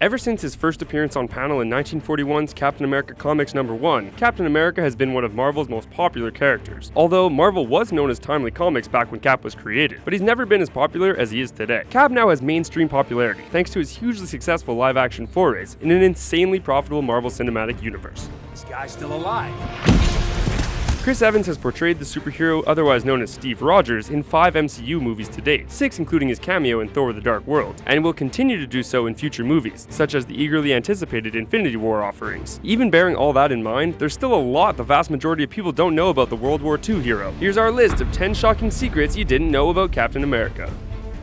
Ever since his first appearance on panel in 1941's Captain America Comics #1, Captain America has been one of Marvel's most popular characters. Although Marvel was known as Timely Comics back when Cap was created, but he's never been as popular as he is today. Cap now has mainstream popularity thanks to his hugely successful live-action forays in an insanely profitable Marvel Cinematic Universe. This guy's still alive. Chris Evans has portrayed the superhero otherwise known as Steve Rogers in 5 MCU movies to date, 6 including his cameo in Thor: The Dark World, and will continue to do so in future movies, such as the eagerly anticipated Infinity War offerings. Even bearing all that in mind, there's still a lot the vast majority of people don't know about the World War II hero. Here's our list of 10 shocking secrets you didn't know about Captain America.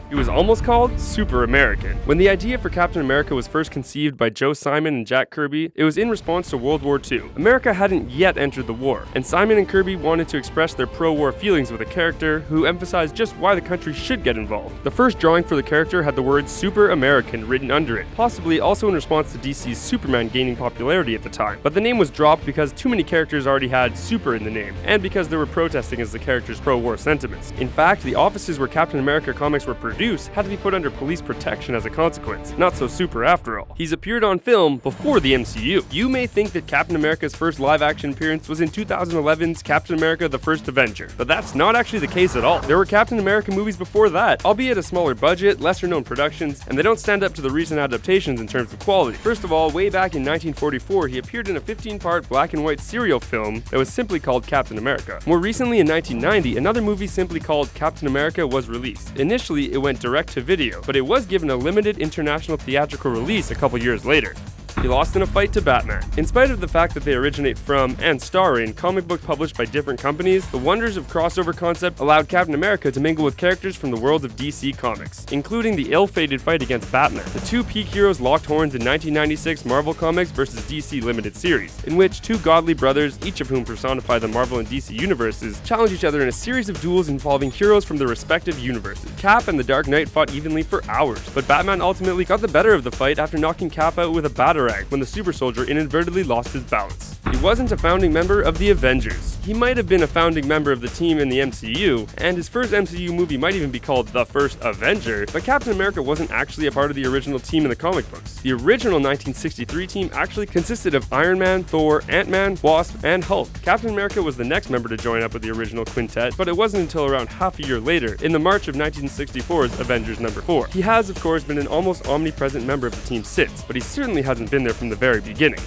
He was almost called Super American. When the idea for Captain America was first conceived by Joe Simon and Jack Kirby, it was in response to World War II. America hadn't yet entered the war, and Simon and Kirby wanted to express their pro-war feelings with a character who emphasized just why the country should get involved. The first drawing for the character had the word Super American written under it, possibly also in response to DC's Superman gaining popularity at the time. But the name was dropped because too many characters already had Super in the name, and because they were protesting as the character's pro-war sentiments. In fact, the offices where Captain America comics were produced had to be put under police protection as a consequence. Not so super after all. He's appeared on film before the MCU. You may think that Captain America's first live-action appearance was in 2011's Captain America: The First Avenger, but that's not actually the case at all. There were Captain America movies before that, albeit a smaller budget, lesser-known productions, and they don't stand up to the recent adaptations in terms of quality. First of all, way back in 1944, he appeared in a 15-part black and white serial film that was simply called Captain America. More recently, in 1990, another movie simply called Captain America was released. Initially, it went direct to video, but it was given a limited international theatrical release a couple years later. He lost in a fight to Batman. In spite of the fact that they originate from and star in comic books published by different companies, the wonders of crossover concept allowed Captain America to mingle with characters from the world of DC Comics, including the ill-fated fight against Batman. The two peak heroes locked horns in 1996 Marvel Comics vs. DC Limited Series, in which two godly brothers, each of whom personify the Marvel and DC universes, challenge each other in a series of duels involving heroes from their respective universes. Cap and the Dark Knight fought evenly for hours, but Batman ultimately got the better of the fight after knocking Cap out with a batarang when the super soldier inadvertently lost his balance. He wasn't a founding member of the Avengers. He might have been a founding member of the team in the MCU, and his first MCU movie might even be called The First Avenger, but Captain America wasn't actually a part of the original team in the comic books. The original 1963 team actually consisted of Iron Man, Thor, Ant-Man, Wasp, and Hulk. Captain America was the next member to join up with the original quintet, but it wasn't until around half a year later, in the March of 1964's Avengers #4. He has, of course, been an almost omnipresent member of the team since, but he certainly hasn't been there from the very beginning.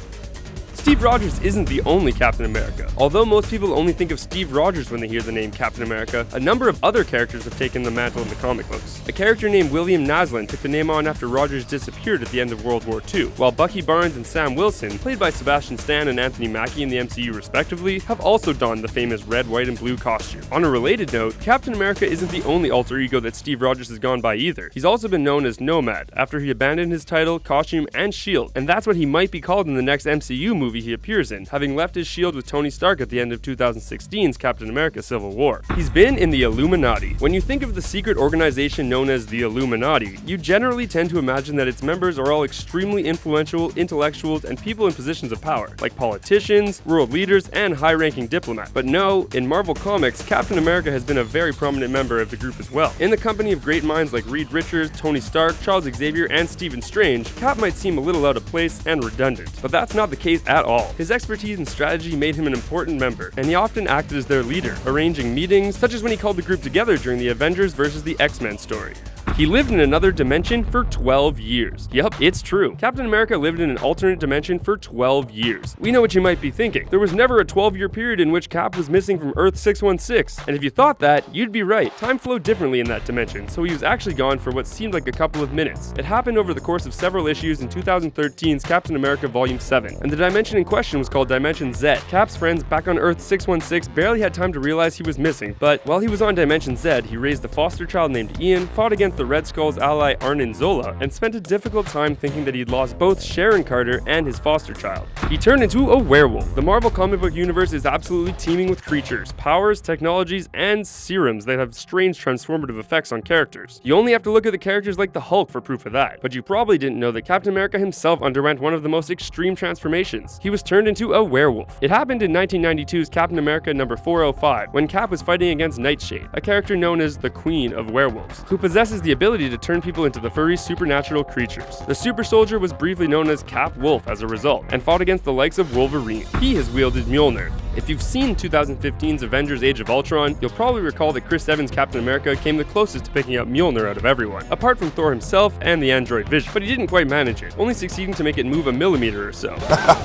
Steve Rogers isn't the only Captain America. Although most people only think of Steve Rogers when they hear the name Captain America, a number of other characters have taken the mantle in the comic books. A character named William Naslund took the name on after Rogers disappeared at the end of World War II, while Bucky Barnes and Sam Wilson, played by Sebastian Stan and Anthony Mackie in the MCU respectively, have also donned the famous red, white, and blue costume. On a related note, Captain America isn't the only alter ego that Steve Rogers has gone by either. He's also been known as Nomad, after he abandoned his title, costume, and shield, and that's what he might be called in the next MCU movie he appears in, having left his shield with Tony Stark at the end of 2016's Captain America: Civil War. He's been in the Illuminati. When you think of the secret organization known as the Illuminati, you generally tend to imagine that its members are all extremely influential intellectuals and people in positions of power, like politicians, world leaders, and high-ranking diplomats. But no, in Marvel Comics, Captain America has been a very prominent member of the group as well. In the company of great minds like Reed Richards, Tony Stark, Charles Xavier, and Stephen Strange, Cap might seem a little out of place and redundant, but that's not the case at all. His expertise and strategy made him an important member, and he often acted as their leader, arranging meetings, such as when he called the group together during the Avengers vs. the X-Men story. He lived in another dimension for 12 years. Yup, it's true. Captain America lived in an alternate dimension for 12 years. We know what you might be thinking. There was never a 12-year period in which Cap was missing from Earth 616. And if you thought that, you'd be right. Time flowed differently in that dimension, so he was actually gone for what seemed like a couple of minutes. It happened over the course of several issues in 2013's Captain America Volume 7, and the dimension in question was called Dimension Z. Cap's friends back on Earth 616 barely had time to realize he was missing, but while he was on Dimension Z, he raised a foster child named Ian, fought against the Red Skull's ally Arnim Zola, and spent a difficult time thinking that he'd lost both Sharon Carter and his foster child. He turned into a werewolf. The Marvel comic book universe is absolutely teeming with creatures, powers, technologies, and serums that have strange transformative effects on characters. You only have to look at the characters like the Hulk for proof of that, but you probably didn't know that Captain America himself underwent one of the most extreme transformations. He was turned into a werewolf. It happened in 1992's Captain America #405, when Cap was fighting against Nightshade, a character known as the Queen of Werewolves, who possesses the ability to turn people into the furry supernatural creatures. The super soldier was briefly known as Cap Wolf as a result, and fought against the likes of Wolverine. He has wielded Mjolnir. If you've seen 2015's Avengers Age of Ultron, you'll probably recall that Chris Evans' Captain America came the closest to picking up Mjolnir out of everyone, apart from Thor himself and the android Vision, but he didn't quite manage it, only succeeding to make it move a millimeter or so.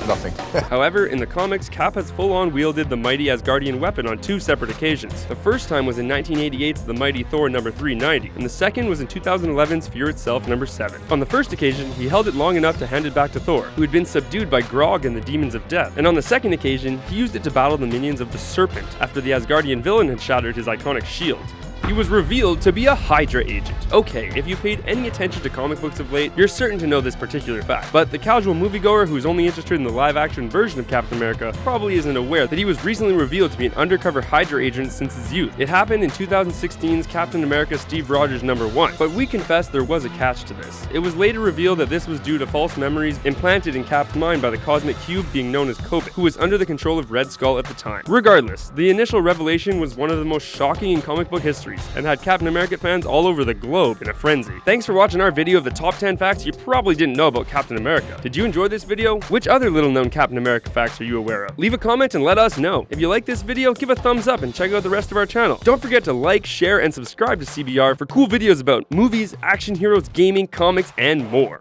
Nothing. However, in the comics, Cap has full-on wielded the mighty Asgardian weapon on 2 separate occasions. The first time was in 1988's The Mighty Thor number 390, and the second was in 2011's Fear Itself number 7. On the first occasion, he held it long enough to hand it back to Thor, who had been subdued by Grog and the Demons of Death, and on the second occasion, he used it to battle the minions of the Serpent, after the Asgardian villain had shattered his iconic shield. He was revealed to be a Hydra agent. Okay, if you paid any attention to comic books of late, you're certain to know this particular fact, but the casual moviegoer who's only interested in the live-action version of Captain America probably isn't aware that he was recently revealed to be an undercover Hydra agent since his youth. It happened in 2016's Captain America Steve Rogers number 1, but we confess there was a catch to this. It was later revealed that this was due to false memories implanted in Cap's mind by the cosmic cube being known as Kobit, who was under the control of Red Skull at the time. Regardless, the initial revelation was one of the most shocking in comic book history, and had Captain America fans all over the globe in a frenzy. Thanks for watching our video of the top 10 facts you probably didn't know about Captain America. Did you enjoy this video? Which other little known Captain America facts are you aware of? Leave a comment and let us know. If you like this video, give a thumbs up and check out the rest of our channel. Don't forget to like, share, and subscribe to CBR for cool videos about movies, action heroes, gaming, comics, and more.